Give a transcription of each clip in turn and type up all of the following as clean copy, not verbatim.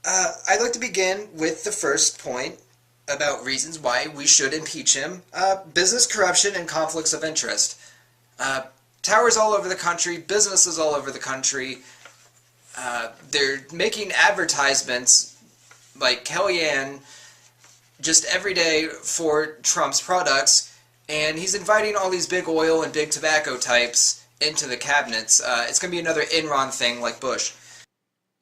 I'd like to begin with the first point about reasons why we should impeach him. Business corruption and conflicts of interest. Uh, Towers all over the country, businesses all over the country. They're making advertisements like Kellyanne just every day for Trump's products, and he's inviting all these big oil and big tobacco types into the cabinets. It's going to be another Enron thing like Bush.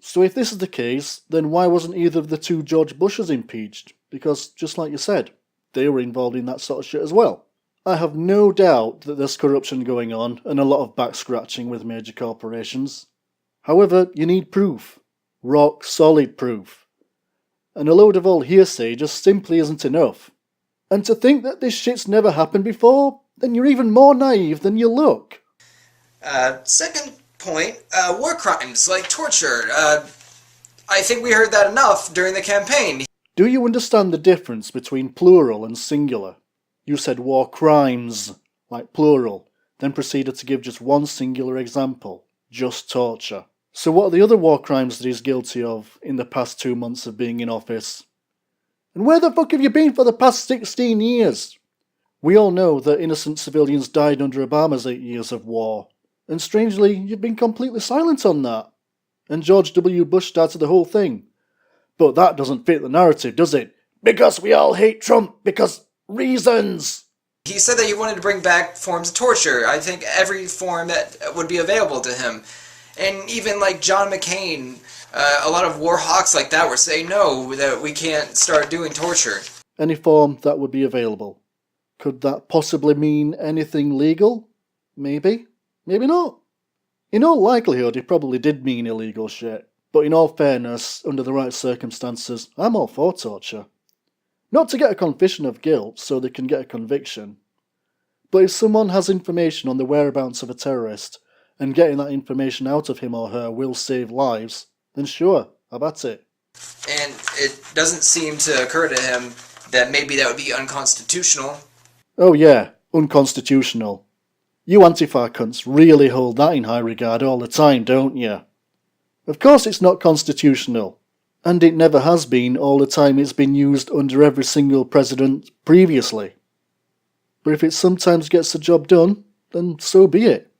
So if this is the case, then why wasn't either of the two George Bushes impeached? Because, just like you said, they were involved in that sort of shit as well. I have no doubt that there's corruption going on and a lot of back-scratching with major corporations. However, you need proof. Rock solid proof. And a load of old hearsay just simply isn't enough. And to think that this shit's never happened before, then you're even more naive than you look. Second point, war crimes like torture. I think we heard that enough during the campaign. Do you understand the difference between plural and singular? You said war crimes, like plural, then proceeded to give just one singular example, just torture. So what are the other war crimes that he's guilty of in the past 2 months of being in office? And where the fuck have you been for the past 16 years? We all know that innocent civilians died under Obama's 8 years of war, and strangely, you've been completely silent on that. And George W. Bush started the whole thing. But that doesn't fit the narrative, does it? Because we all hate Trump, because reasons! He said that he wanted to bring back forms of torture. I think every form that would be available to him. And even like John McCain, a lot of war hawks like that were saying no, that we can't start doing torture. Any form that would be available. Could that possibly mean anything legal? Maybe. Maybe not. In all likelihood, it probably did mean illegal shit. But in all fairness, under the right circumstances, I'm all for torture. Not to get a confession of guilt so they can get a conviction. But if someone has information on the whereabouts of a terrorist, and getting that information out of him or her will save lives, then sure, have at it. And it doesn't seem to occur to him that maybe that would be unconstitutional. Oh yeah, unconstitutional. You Antifa cunts really hold that in high regard all the time, don't you? Of course it's not constitutional, and it never has been all the time it's been used under every single president previously. But if it sometimes gets the job done, then so be it.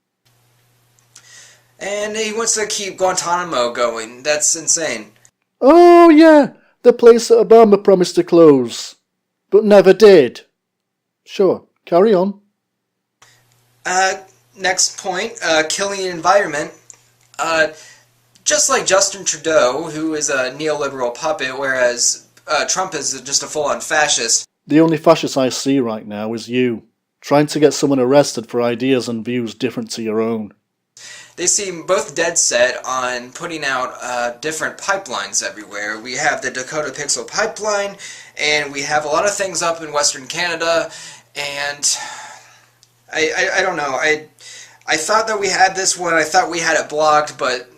And he wants to keep Guantanamo going. That's insane. Oh yeah, the place that Obama promised to close, but never did. Sure, carry on. Next point, killing the environment. Just like Justin Trudeau, who is a neoliberal puppet, whereas Trump is just a full-on fascist. The only fascist I see right now is you, trying to get someone arrested for ideas and views different to your own. They seem both dead set on putting out different pipelines everywhere. We have the Dakota Pixel pipeline, and we have a lot of things up in Western Canada, and I don't know. I thought that we had this one. I thought we had it blocked, but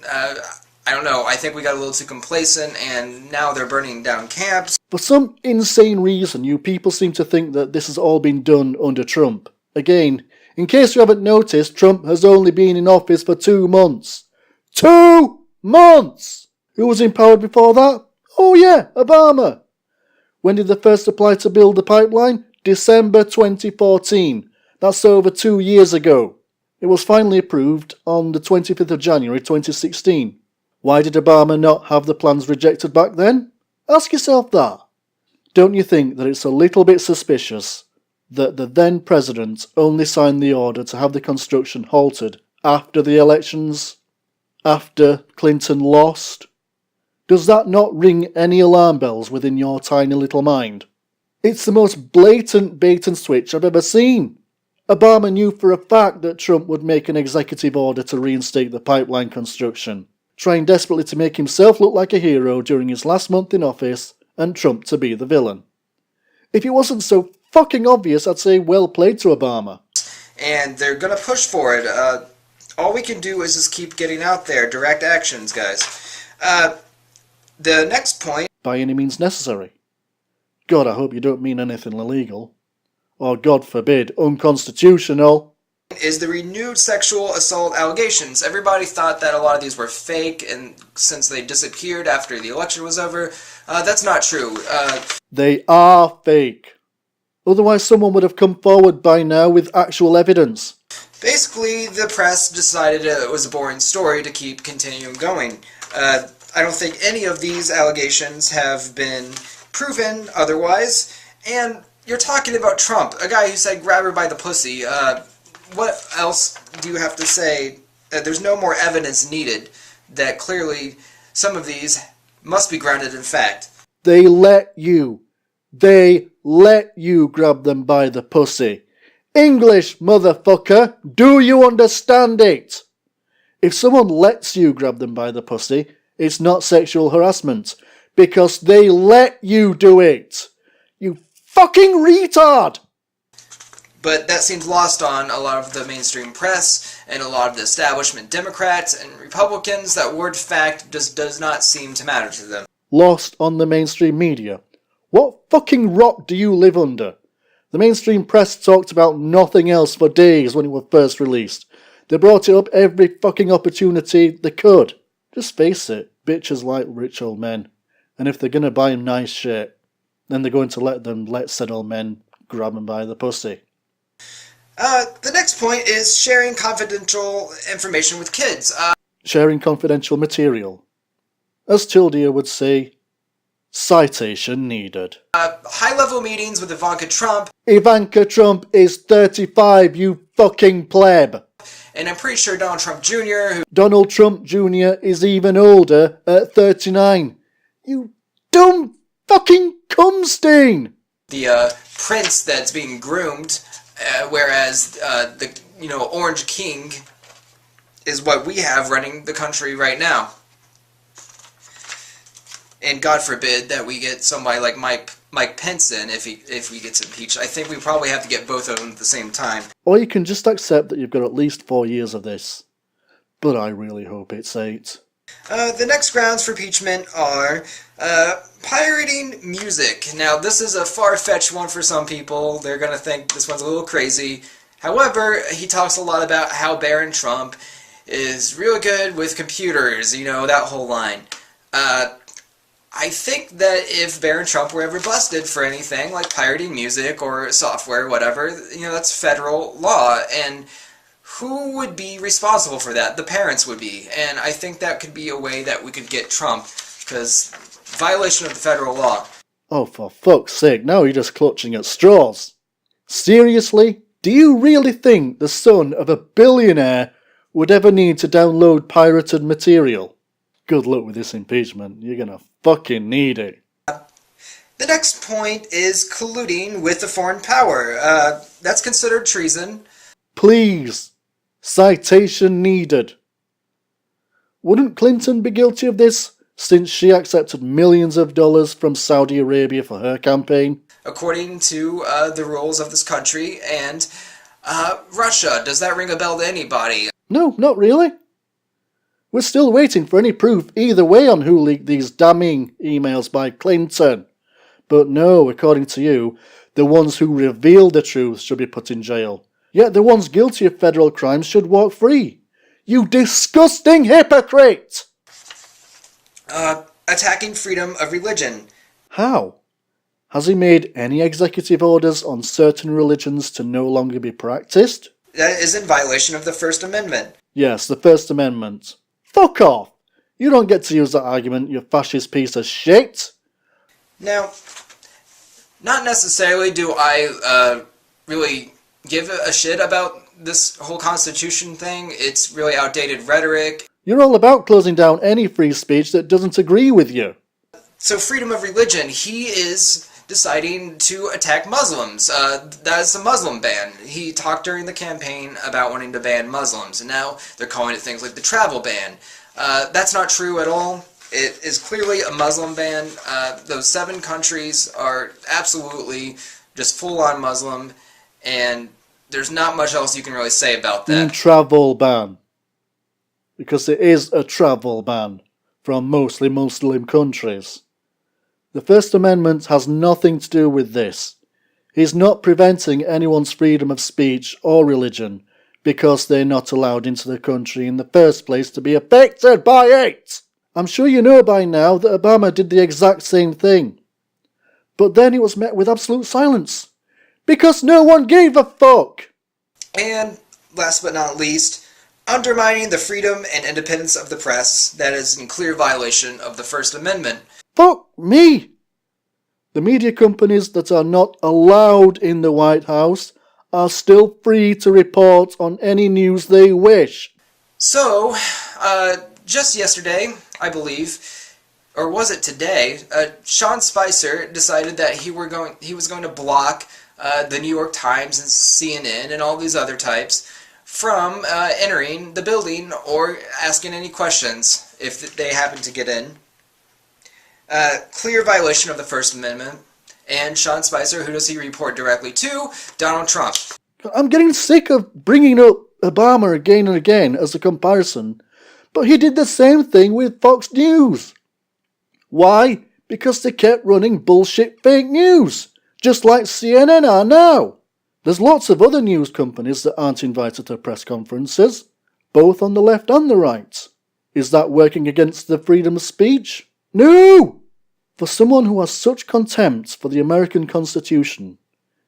I don't know. I think we got a little too complacent, and now they're burning down camps. For some insane reason, you people seem to think that this has all been done under Trump. Again, in case you haven't noticed, Trump has only been in office for 2 months. 2 months! Who was in power before that? Oh yeah, Obama. When did they first apply to build the pipeline? December 2014. That's over 2 years ago. It was finally approved on the 25th of January 2016. Why did Obama not have the plans rejected back then? Ask yourself that. Don't you think that it's a little bit suspicious that the then president only signed the order to have the construction halted after the elections? After Clinton lost? Does that not ring any alarm bells within your tiny little mind? It's the most blatant bait and switch I've ever seen. Obama knew for a fact that Trump would make an executive order to reinstate the pipeline construction, trying desperately to make himself look like a hero during his last month in office and Trump to be the villain. If it wasn't so fucking obvious, I'd say well played to Obama. And they're gonna push for it. All we can do is just keep getting out there. Direct actions, guys. The next point... By any means necessary. God, I hope you don't mean anything illegal. Or, God forbid, unconstitutional. point is the renewed sexual assault allegations. Everybody thought that a lot of these were fake, and since they disappeared after the election was over, that's not true. They are fake. Otherwise someone would have come forward by now with actual evidence. Basically, the press decided it was a boring story to keep continuing going. I don't think any of these allegations have been proven otherwise, and you're talking about Trump, a guy who said grab her by the pussy. What else do you have to say? There's no more evidence needed that clearly some of these must be grounded in fact. They let you grab them by the pussy. English, motherfucker, do you understand it? If someone lets you grab them by the pussy, it's not sexual harassment, because they let you do it. You fucking retard! But that seems lost on a lot of the mainstream press and a lot of the establishment Democrats and Republicans. That word fact just does not seem to matter to them. Lost on the mainstream media? What fucking rock do you live under? The mainstream press talked about nothing else for days when it was first released. They brought it up every fucking opportunity they could. Just face it, bitches like rich old men. And if they're gonna buy them nice shit, then they're going to let said old men grab them by the pussy. The next point is sharing confidential information with kids. Sharing confidential material. As Tildia would say, citation needed. High-level meetings with Ivanka Trump. Ivanka Trump is 35, you fucking pleb. And I'm pretty sure Donald Trump Jr., Donald Trump Jr. is even older at 39. You dumb fucking cumstain! The prince that's being groomed, whereas the Orange King is what we have running the country right now. And God forbid that we get somebody like Mike Pence in if he gets impeached. I think we probably have to get both of them at the same time. Or you can just accept that you've got at least 4 years of this. But I really hope it's 8. The next grounds for impeachment are pirating music. Now, this is a far-fetched one for some people. They're going to think this one's a little crazy. However, he talks a lot about how Barron Trump is really good with computers, that whole line. I think that if Barron Trump were ever busted for anything, like pirating music or software or whatever, that's federal law, and who would be responsible for that? The parents would be, and I think that could be a way that we could get Trump, because violation of the federal law. Oh, for fuck's sake, now you're just clutching at straws. Seriously? Do you really think the son of a billionaire would ever need to download pirated material? Good luck with this impeachment. You're gonna fucking need it. The next point is colluding with a foreign power. That's considered treason. Please. Citation needed. Wouldn't Clinton be guilty of this, since she accepted millions of dollars from Saudi Arabia for her campaign? According to the rules of this country, and Russia. Does that ring a bell to anybody? No, not really. We're still waiting for any proof either way on who leaked these damning emails by Clinton. But no, according to you, the ones who revealed the truth should be put in jail. Yet the ones guilty of federal crimes should walk free. You disgusting hypocrite! Attacking freedom of religion. How? Has he made any executive orders on certain religions to no longer be practiced? That is in violation of the First Amendment. Yes, the First Amendment. Fuck off! You don't get to use that argument, you fascist piece of shit! Now, not necessarily do I really give a shit about this whole Constitution thing. It's really outdated rhetoric. You're all about closing down any free speech that doesn't agree with you. So freedom of religion, he is deciding to attack Muslims. That is a Muslim ban. He talked during the campaign about wanting to ban Muslims, and now they're calling it things like the travel ban. That's not true at all. It is clearly a Muslim ban. Those 7 countries are absolutely just full-on Muslim, and there's not much else you can really say about that. Travel ban. Because it is a travel ban from mostly Muslim countries. The First Amendment has nothing to do with this. He's not preventing anyone's freedom of speech or religion, because they're not allowed into the country in the first place to be affected by it. I'm sure you know by now that Obama did the exact same thing. But then it was met with absolute silence, because no one gave a fuck. And last but not least, undermining the freedom and independence of the press that is in clear violation of the First Amendment. Fuck me! The media companies that are not allowed in the White House are still free to report on any news they wish. So, just yesterday, I believe, or was it today, Sean Spicer decided that he was going to block the New York Times and CNN and all these other types from entering the building or asking any questions if they happen to get in. Clear violation of the First Amendment. And Sean Spicer, who does he report directly to? Donald Trump. I'm getting sick of bringing up Obama again and again as a comparison, but he did the same thing with Fox News. Why? Because they kept running bullshit fake news, just like CNN are now. There's lots of other news companies that aren't invited to press conferences, both on the left and the right. Is that working against the freedom of speech? No! For someone who has such contempt for the American Constitution,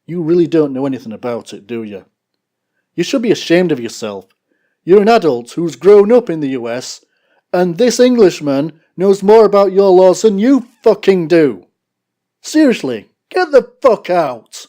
you really don't know anything about it, do you? You should be ashamed of yourself. You're an adult who's grown up in the US, and this Englishman knows more about your laws than you fucking do. Seriously, get the fuck out!